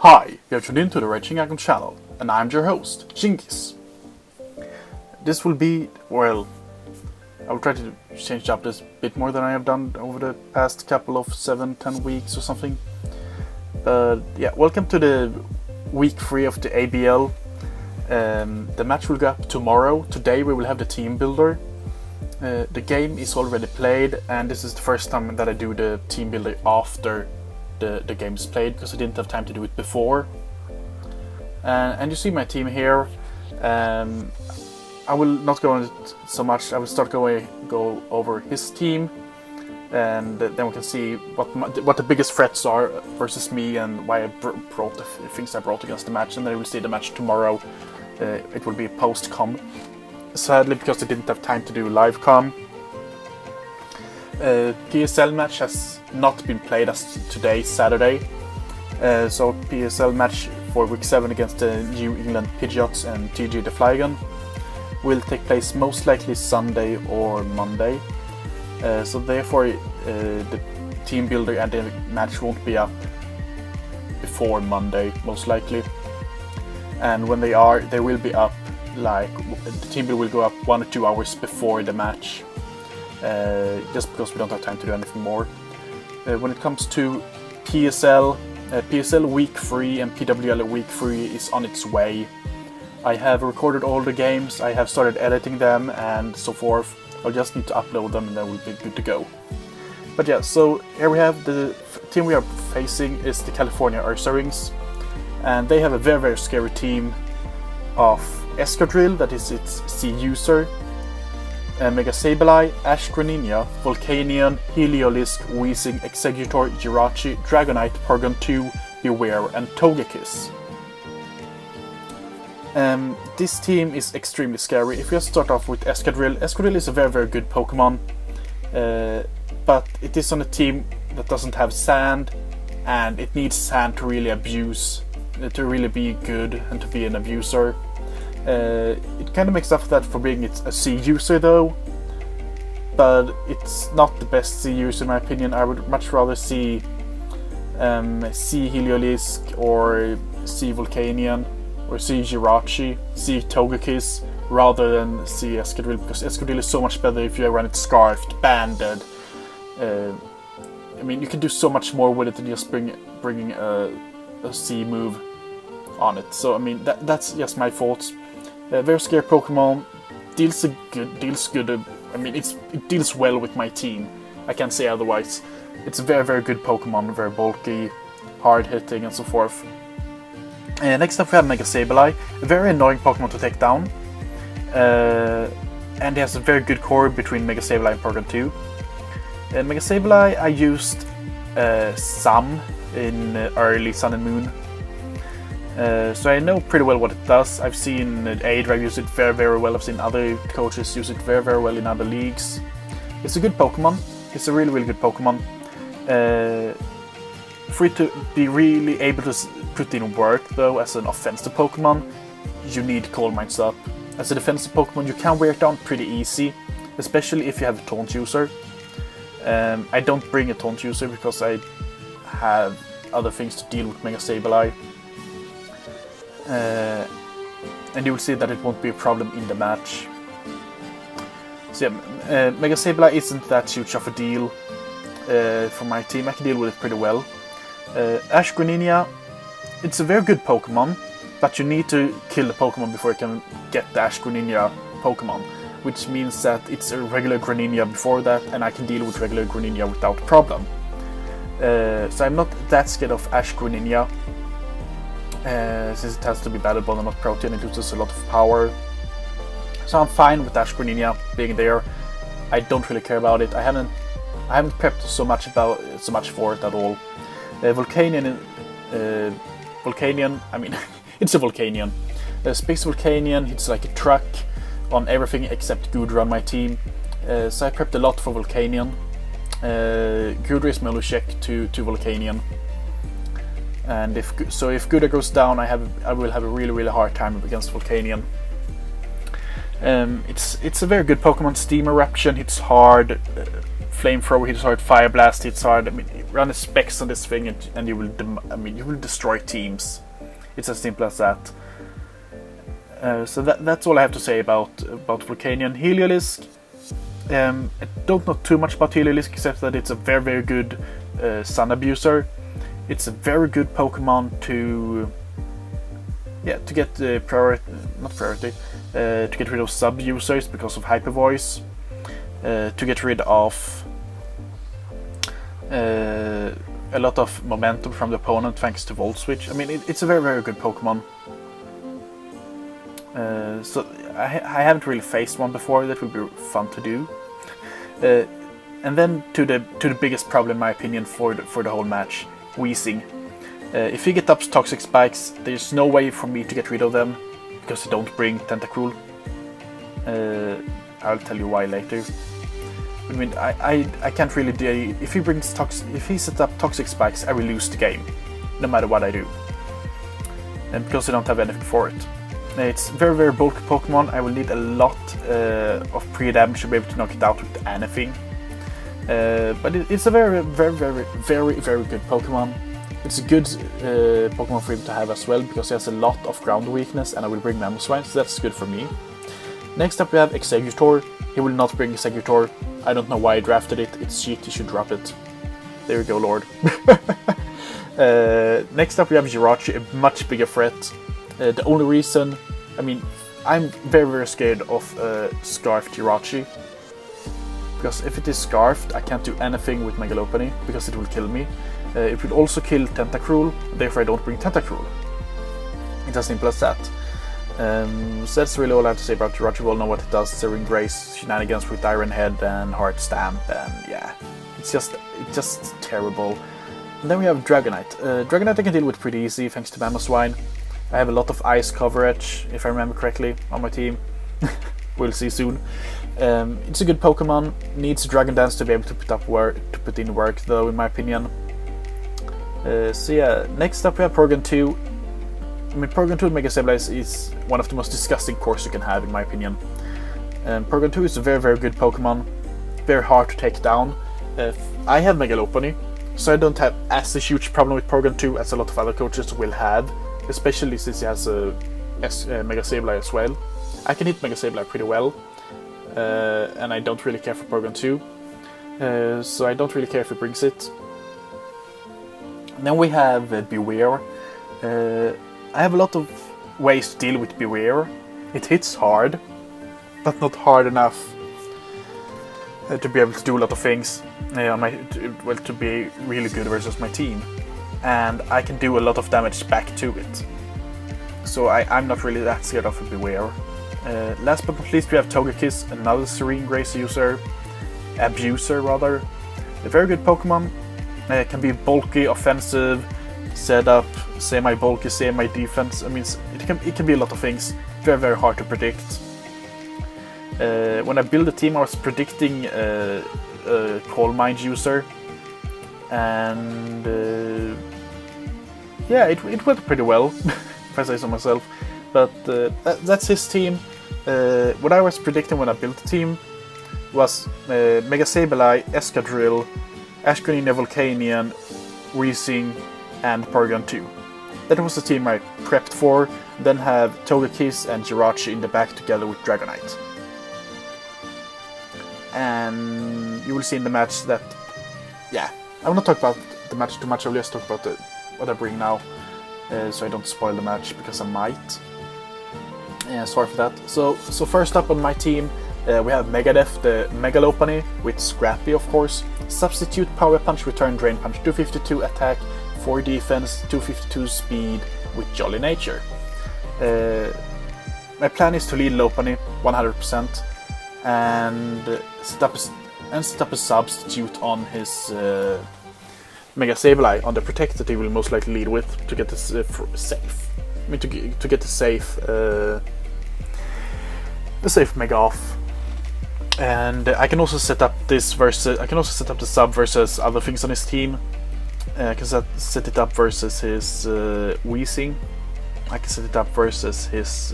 Hi, you're tuned into the Raging Aggron Channel, and I'm your host, Djingis. This will be, well, I will try to change up this a bit more than I have done over the past couple of 7-10 weeks or something. But yeah, welcome to the week 3 of the ABL. The match will go up tomorrow. Today we will have the Teambuilder. The game is already played, and this is the first time that I do the Teambuilder after the game is played, because I didn't have time to do it before. And you see my team here. I will not go on it so much. I will start go over his team, and then we can see what the biggest threats are versus me, and why I brought the things I brought against the match. And then we will see the match tomorrow. It will be a post-com, sadly, because I didn't have time to do live com. PSL match has not been played as today, Saturday. So PSL match for week 7 against the New England Patriots and TG the Flygon will take place most likely Sunday or Monday. So therefore the team builder and the match won't be up before Monday, most likely. And when they are, they will be up, like, the team builder will go up 1 or 2 hours before the match. Just because we don't have time to do anything more. When it comes to PSL, PSL week 3 and PWL week 3 is on its way. I have recorded all the games, I have started editing them and so forth. I'll just need to upload them and then we'll be good to go. But yeah, so here we have the team we are facing is the California Ursarings, and they have a very, very scary team of Escadrille, that is its C user, Mega Sableye, Ash Greninja, Volcanion, Heliolisk, Weezing, Executor, Jirachi, Dragonite, Porygon 2, Beware, and Togekiss. This team is extremely scary. If we just start off with Escadrille, Escadrille is a very, very good Pokemon, but it is on a team that doesn't have sand, and it needs sand to really abuse, to really be good and to be an abuser. It kind of makes up for that for being a C user though, but it's not the best C user in my opinion. I would much rather see C Heliolisk or C Volcanion or C Jirachi, C Togekiss rather than C Escadrille, because Escadrille is so much better if you run it Scarfed, Banded. I mean, you can do so much more with it than just bringing a C move on it. So I mean, that's just my thoughts. Very scary Pokemon, deals good. I mean, it deals well with my team. I can't say otherwise. It's a very, very good Pokemon, very bulky, hard hitting, and so forth. Next up we have Mega Sableye, a very annoying Pokemon to take down, and it has a very good core between Mega Sableye and Porygon 2. Mega Sableye I used some in early Sun and Moon. So I know pretty well what it does. I've seen A-Drive use it very, very well. I've seen other coaches use it very, very well in other leagues. It's a good Pokemon. It's a really, really good Pokemon. For it to be really able to put in work, though, as an offensive Pokemon, you need Coal Mines up. As a defensive Pokemon, you can wear it down pretty easy, especially if you have a Taunt user. I don't bring a Taunt user because I have other things to deal with Mega Sableye. And you will see that it won't be a problem in the match. So yeah, Mega Sableye isn't that huge of a deal for my team. I can deal with it pretty well. Ash Greninja, it's a very good Pokemon, but you need to kill the Pokemon before you can get the Ash Greninja Pokemon, which means that it's a regular Greninja before that, and I can deal with regular Greninja without problem. So I'm not that scared of Ash Greninja. Since it has to be battleable and not protein, it uses a lot of power. So I'm fine with Ash Greninja being there. I don't really care about it. I haven't prepped so much for it at all. Volcanion, I mean, it's a Volcanion. Space Volcanion, it's like a truck on everything except Gudra on my team. So I prepped a lot for Volcanion. Gudra is my only check to Volcanion. And if Gudra goes down, I will have a really, really hard time against Volcanion. It's a very good Pokemon. Steam Eruption hits hard, Flamethrower hits hard, Fire Blast hits hard. I mean, run the specs on this thing, and you will you will destroy teams. It's as simple as that. So that's all I have to say about Volcanion. Heliolisk. I don't know too much about Heliolisk except that it's a very, very good Sun Abuser. It's a very good Pokemon to get to get rid of sub users because of Hyper Voice, to get rid of a lot of momentum from the opponent thanks to Volt Switch. I mean, it's a very, very good Pokemon. So I haven't really faced one before. That would be fun to do. And then to the biggest problem, in my opinion, for the whole match, Weezing. If he gets up Toxic Spikes, there's no way for me to get rid of them because they don't bring Tentacruel. I'll tell you why later. I mean, I can't really do. If he sets up Toxic Spikes, I will lose the game, no matter what I do. And because I don't have anything for it. It's very, very bulky Pokemon. I will need a lot of pre-damage to be able to knock it out with anything. But it's a very, very, very, very, very good Pokemon. It's a good Pokemon for him to have as well, because he has a lot of ground weakness, and I will bring Mamoswine, so that's good for me. Next up we have Exeggutor. He will not bring Exeggutor. I don't know why I drafted it. It's cheat, you should drop it. There you go, Lord. Next up we have Jirachi, a much bigger threat. The only reason, I mean, I'm very, very scared of Scarfed Jirachi. Because if it is Scarfed, I can't do anything with Mega Lopunny, because it will kill me. It will also kill Tentacruel, therefore I don't bring Tentacruel. It's as simple as that. So that's really all I have to say about Jirachi. We all know what it does. It's a Ring Grace, shenanigans with Iron Head and Heart Stamp, and yeah, it's just terrible. And then we have Dragonite. Dragonite I can deal with pretty easy thanks to Mamoswine. I have a lot of ice coverage, if I remember correctly, on my team. We'll see soon. It's a good Pokemon. Needs Dragon Dance to be able to put in work, though, in my opinion. So yeah, next up we have Porygon 2. I mean, Porygon 2 and Mega Sableye is one of the most disgusting cores you can have, in my opinion. Porygon 2 is a very, very good Pokemon. Very hard to take down. I have Mega Lopunny, so I don't have as a huge problem with Porygon 2 as a lot of other coaches will have. Especially since he has a Mega Sableye as well. I can hit Mega Sableye pretty well, and I don't really care for Porygon 2, so I don't really care if he brings it. And then we have Beware. I have a lot of ways to deal with Beware. It hits hard, but not hard enough to be able to do a lot of things, to be really good versus my team. And I can do a lot of damage back to it. So I'm not really that scared of a Beware. Last but not least we have Togekiss, another Serene Grace abuser rather. A very good Pokemon. It can be bulky, offensive, setup, semi-bulky, semi-defense. I mean, it can be a lot of things. Very, very hard to predict. When I built the team I was predicting a Calm Mind user. And yeah, it went pretty well, if I say so myself. But that's his team. What I was predicting when I built the team was Mega Sableye, Escadrille, Ashcanina Volcanion, Weezing, and Porygon 2. That was the team I prepped for. Then have Togekiss and Jirachi in the back together with Dragonite. And you will see in the match that, yeah, I will not talk about the match too much. I will just talk about what I bring now, so I don't spoil the match, because I might. Yeah, sorry for that. So first up on my team, we have Megadeth, the Mega Lopunny, with Scrappy, of course. Substitute Power Punch, Return Drain Punch, 252 attack, 4 defense, 252 speed, with Jolly Nature. My plan is to lead Lopunny 100%, and set up a substitute on his Mega Sableye on the Protect that he will most likely lead with to get this safe. I mean, to get the safe Mega off. And I can also set up this versus. I can also set up the sub versus other things on his team. I can set it up versus his Weezing. I can set it up versus his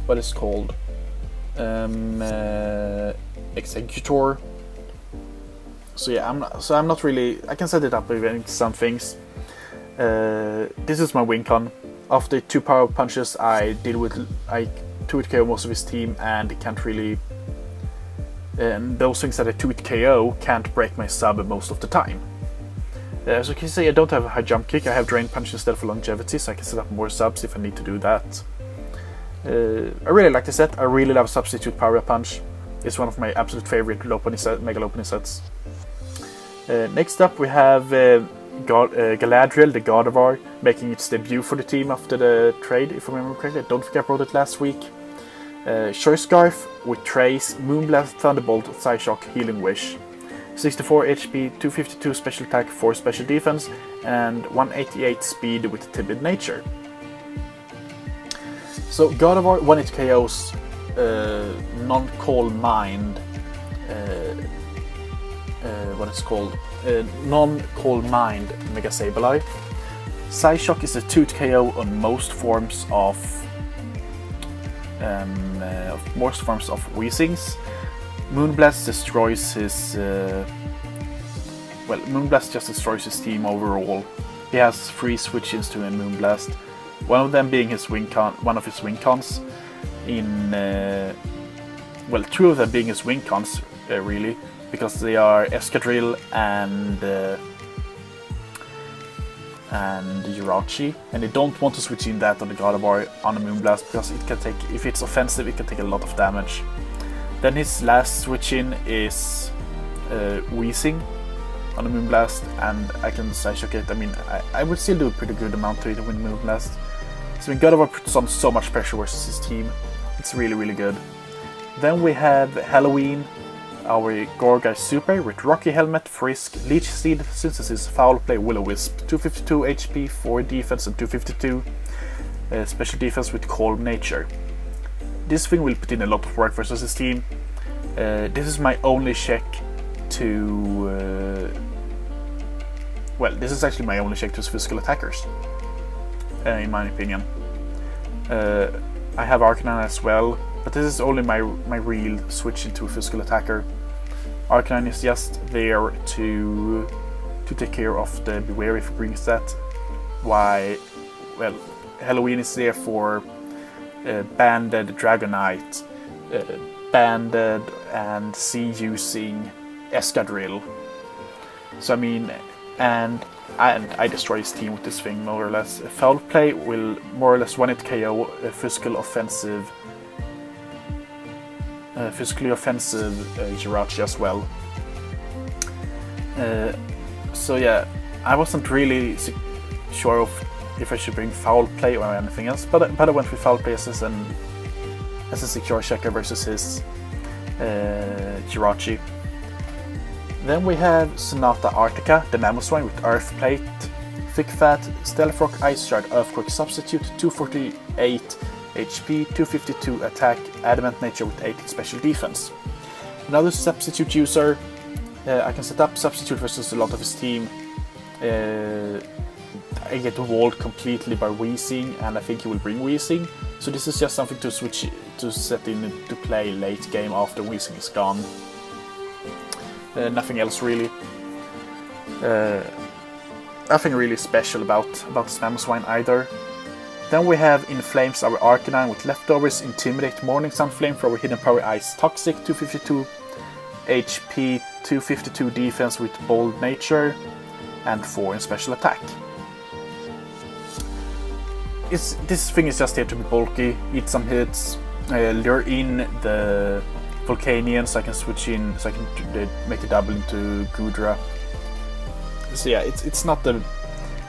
what is called Exeggutor. So yeah, I'm not really. I can set it up with some things. This is my win con. After 2 power punches, I 2-hit KO most of his team, and it can't really. And those things that I 2-hit KO can't break my sub most of the time. As you can see, I don't have a high jump kick. I have drain punch instead for longevity, so I can set up more subs if I need to do that. I really like the set. I really love substitute power punch. It's one of my absolute favorite mega low pony sets. Next up we have Galadriel, the God of War, making its debut for the team after the trade, if I remember correctly. I don't think I brought it last week. Choice Scarf with Trace, Moonblast, Thunderbolt, Psyshock, Healing Wish. 64 HP, 252 special attack, 4 special defense, and 188 speed with timid nature. So God of War, when it KOs non-call mind, what it's called, non-call mind Mega Sableye. Psyshock is a 2-hit KO on most forms of Weezings. Moonblast destroys his. Moonblast just destroys his team overall. He has 3 switch-ins to a Moonblast. One of them being one of his win cons. 2 of them being his win cons, really, because they are Escadrille and Jirachi, and they don't want to switch in that on the God of War on a Moonblast because it can take, if it's offensive, it can take a lot of damage. Then his last switch in is Weezing on a Moonblast, and I can Psyshock it. I mean, I would still do a pretty good amount to it with Moonblast. So God of War puts on so much pressure versus his team. It's really, really good. Then we have Halloween, our Gorgai Super with Rocky Helmet, Frisk, Leech Seed, Synthesis, Foul Play, Will-O-Wisp, 252 HP, 4 defense, and 252 special defense with Calm Nature. This thing will put in a lot of work versus his team. This is my only check to. This is actually my only check to his physical attackers, in my opinion. I have Arcanine as well, but this is only my real switch into a physical attacker. Arcanine is just there to take care of the Beware if he brings that. Halloween is there for Banded Dragonite, Banded and Sea using Escadrille. So I mean, and I destroy his team with this thing more or less. Foul Play will more or less 1-hit KO a physically offensive Jirachi as well. So yeah, I wasn't really sure of if I should bring Foul Play or anything else, but I went with Foul Play as a secure checker versus his Jirachi. Then we have Sonata Arctica, the Mamoswine with Earth Plate, Thick Fat, Stealth Rock, Ice Shard, Earthquake Substitute, 248 HP, 252 attack, Adamant Nature with 8 special defense. Another substitute user, I can set up substitute versus a lot of his team. I get walled completely by Weezing, and I think he will bring Weezing. So this is just something to set into play late game after Weezing is gone. Nothing else really. Nothing really special about this Mamoswine either. Then we have In Flames our Arcanine with leftovers, Intimidate, Morning Sun, Flamethrower, Hidden Power, Ice, Toxic, 252 HP, 252 defense with Bold Nature, and 4 in special attack. This thing is just here to be bulky, eat some hits, lure in the Volcanion so I can switch in, so I can make a double into Goodra. So yeah, it's not the.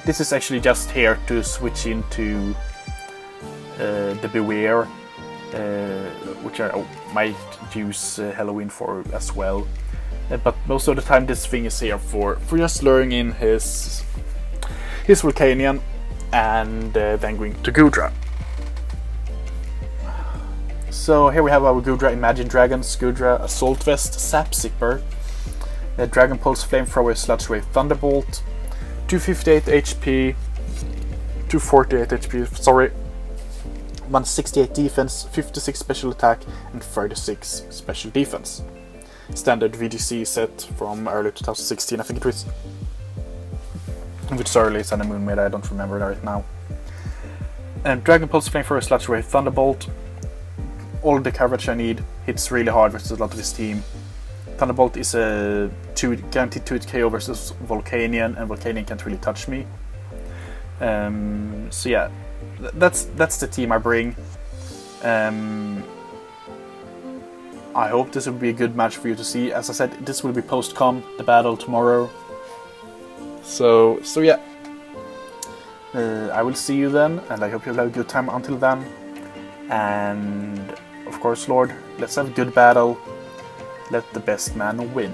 This is actually just here to switch into the Beware, which I might use Halloween for as well. But most of the time, this thing is here for just luring in his Volcanion and then going to Goodra. So here we have our Goodra Imagine Dragons, Goodra Assault Vest, Sap Zipper, Dragon Pulse, Flamethrower, Sludge Wave, Thunderbolt, 258 HP, 248 HP, sorry, 168 defense, 56 special attack, and 36 special defense. standard VGC set from early 2016, I think it was. Which is early Sun and Moon made, I don't remember right now. And Dragon Pulse Flamethrower / Ray Thunderbolt. All the coverage I need, hits really hard versus a lot of his team. Thunderbolt is a guaranteed 2-hit KO versus Volcanion, and Volcanion can't really touch me. So yeah, that's the team I bring. I hope this will be a good match for you to see. As I said, this will be post-com, the battle tomorrow. So yeah. I will see you then, and I hope you'll have a good time until then. And of course, Lord, let's have a good battle. Let the best man win.